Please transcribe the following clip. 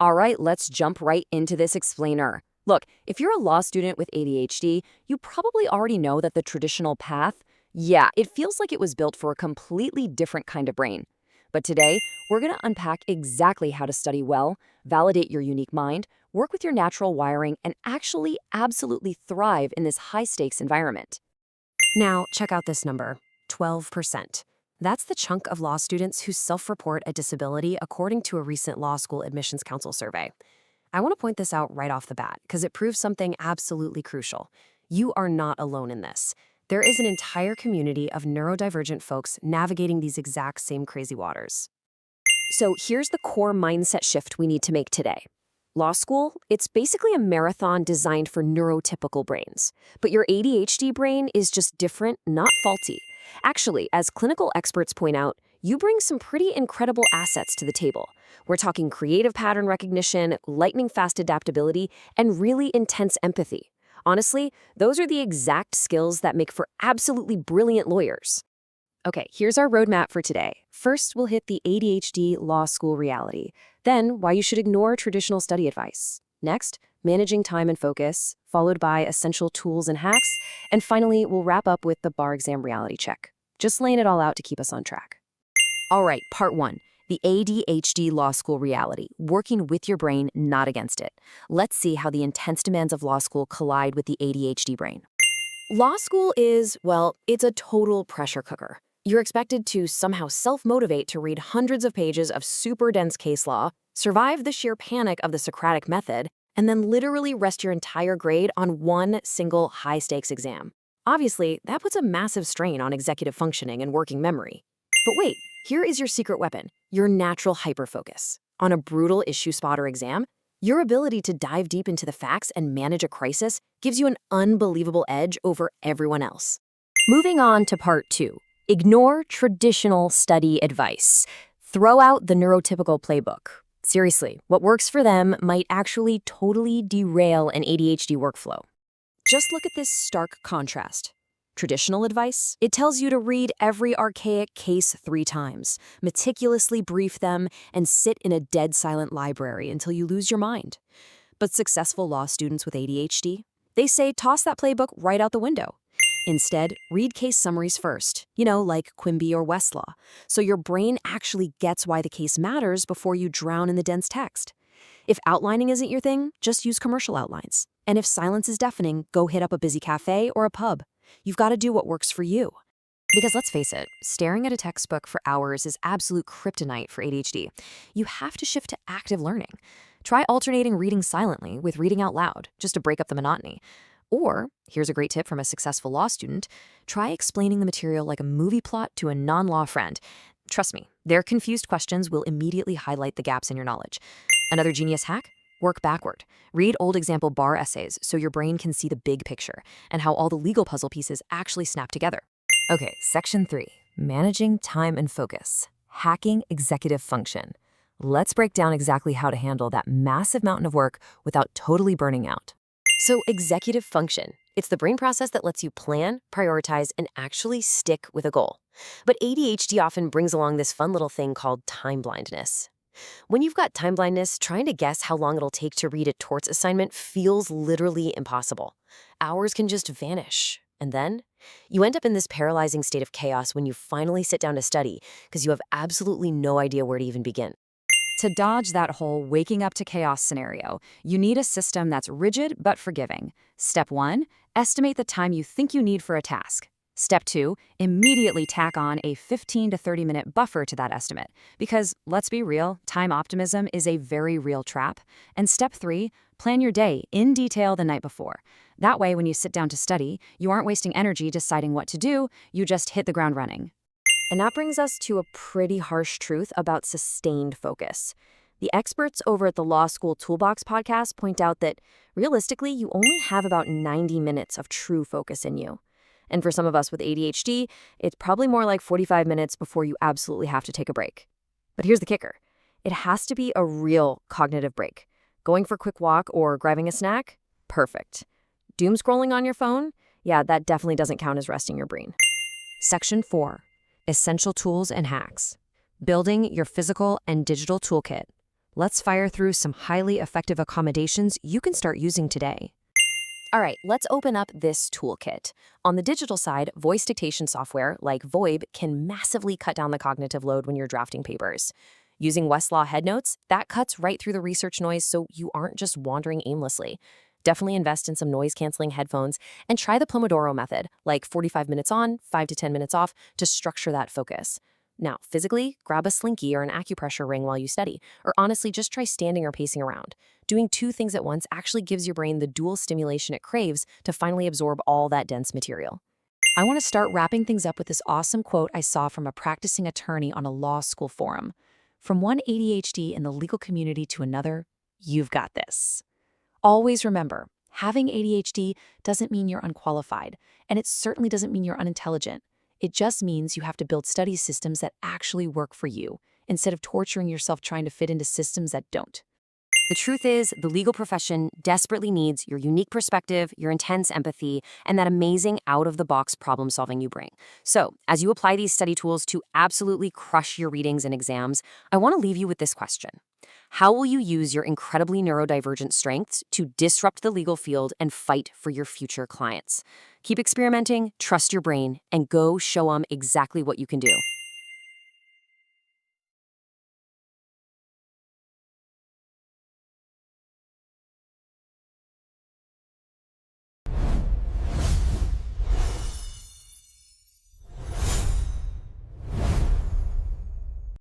All right, let's jump right into this explainer. Look, if you're a law student with ADHD, you probably already know that the traditional path, yeah, it feels like it was built for a completely different kind of brain. But today, we're going to unpack exactly how to study well, validate your unique mind, work with your natural wiring, and actually absolutely thrive in this high-stakes environment. Now, check out this number, 12%. That's the chunk of law students who self-report a disability according to a recent law school admissions council survey. I want to point this out right off the bat because it proves something absolutely crucial. You are not alone in this. There is an entire community of neurodivergent folks navigating these exact same crazy waters. So here's the core mindset shift we need to make today. Law school, it's basically a marathon designed for neurotypical brains. But your ADHD brain is just different, not faulty. Actually, as clinical experts point out, you bring some pretty incredible assets to the table. We're talking creative pattern recognition, lightning-fast adaptability, and really intense empathy. Honestly, those are the exact skills that make for absolutely brilliant lawyers. Okay, here's our roadmap for today. First, we'll hit the ADHD law school reality. Then, why you should ignore traditional study advice. Next, managing time and focus, followed by essential tools and hacks. And finally, we'll wrap up with the bar exam reality check. Just laying it all out to keep us on track. All right, part one, the ADHD law school reality, working with your brain, not against it. Let's see how the intense demands of law school collide with the ADHD brain. Law school is, well, it's a total pressure cooker. You're expected to somehow self-motivate to read hundreds of pages of super dense case law, survive the sheer panic of the Socratic method, and then literally rest your entire grade on one single high-stakes exam. Obviously, that puts a massive strain on executive functioning and working memory. But wait, here is your secret weapon, your natural hyperfocus. On a brutal issue spotter exam, your ability to dive deep into the facts and manage a crisis gives you an unbelievable edge over everyone else. Moving on to part two. Ignore traditional study advice. Throw out the neurotypical playbook. Seriously, what works for them might actually totally derail an ADHD workflow. Just look at this stark contrast. Traditional advice, it tells you to read every archaic case 3 times, meticulously brief them, and sit in a dead silent library until you lose your mind. But successful law students with ADHD, they say toss that playbook right out the window. Instead, read case summaries first, like Quimby or Westlaw, so your brain actually gets why the case matters before you drown in the dense text. If outlining isn't your thing, just use commercial outlines. And if silence is deafening, go hit up a busy cafe or a pub. You've got to do what works for you. Because let's face it, staring at a textbook for hours is absolute kryptonite for ADHD. You have to shift to active learning. Try alternating reading silently with reading out loud, just to break up the monotony. Or, here's a great tip from a successful law student, try explaining the material like a movie plot to a non-law friend. Trust me, their confused questions will immediately highlight the gaps in your knowledge. Another genius hack? Work backward. Read old example bar essays so your brain can see the big picture and how all the legal puzzle pieces actually snap together. Okay, section 3, managing time and focus, hacking executive function. Let's break down exactly how to handle that massive mountain of work without totally burning out. So executive function, it's the brain process that lets you plan, prioritize, and actually stick with a goal. But ADHD often brings along this fun little thing called time blindness. When you've got time blindness, trying to guess how long it'll take to read a torts assignment feels literally impossible. Hours can just vanish. And then you end up in this paralyzing state of chaos when you finally sit down to study because you have absolutely no idea where to even begin. To dodge that whole waking up to chaos scenario, you need a system that's rigid but forgiving. Step 1, estimate the time you think you need for a task. Step 2, immediately tack on a 15 to 30-minute buffer to that estimate. Because, let's be real, time optimism is a very real trap. And step 3, plan your day in detail the night before. That way, when you sit down to study, you aren't wasting energy deciding what to do, you just hit the ground running. And that brings us to a pretty harsh truth about sustained focus. The experts over at the Law School Toolbox podcast point out that, realistically, you only have about 90 minutes of true focus in you. And for some of us with ADHD, it's probably more like 45 minutes before you absolutely have to take a break. But here's the kicker. It has to be a real cognitive break. Going for a quick walk or grabbing a snack? Perfect. Doom scrolling on your phone? Yeah, that definitely doesn't count as resting your brain. Section 4. Essential tools and hacks. Building your physical and digital toolkit. Let's fire through some highly effective accommodations you can start using today. All right, let's open up this toolkit. On the digital side, voice dictation software like VoIP can massively cut down the cognitive load when you're drafting papers. Using Westlaw headnotes, that cuts right through the research noise so you aren't just wandering aimlessly. Definitely invest in some noise-canceling headphones and try the Pomodoro method, like 45 minutes on, 5 to 10 minutes off, to structure that focus. Now, physically, grab a slinky or an acupressure ring while you study, or honestly, just try standing or pacing around. Doing two things at once actually gives your brain the dual stimulation it craves to finally absorb all that dense material. I want to start wrapping things up with this awesome quote I saw from a practicing attorney on a law school forum. From one ADHD in the legal community to another, you've got this. Always remember, having ADHD doesn't mean you're unqualified, and it certainly doesn't mean you're unintelligent. It just means you have to build study systems that actually work for you, instead of torturing yourself trying to fit into systems that don't. The truth is, the legal profession desperately needs your unique perspective, your intense empathy, and that amazing out-of-the-box problem-solving you bring. So, as you apply these study tools to absolutely crush your readings and exams, I want to leave you with this question. How will you use your incredibly neurodivergent strengths to disrupt the legal field and fight for your future clients? Keep experimenting, trust your brain, and go show them exactly what you can do.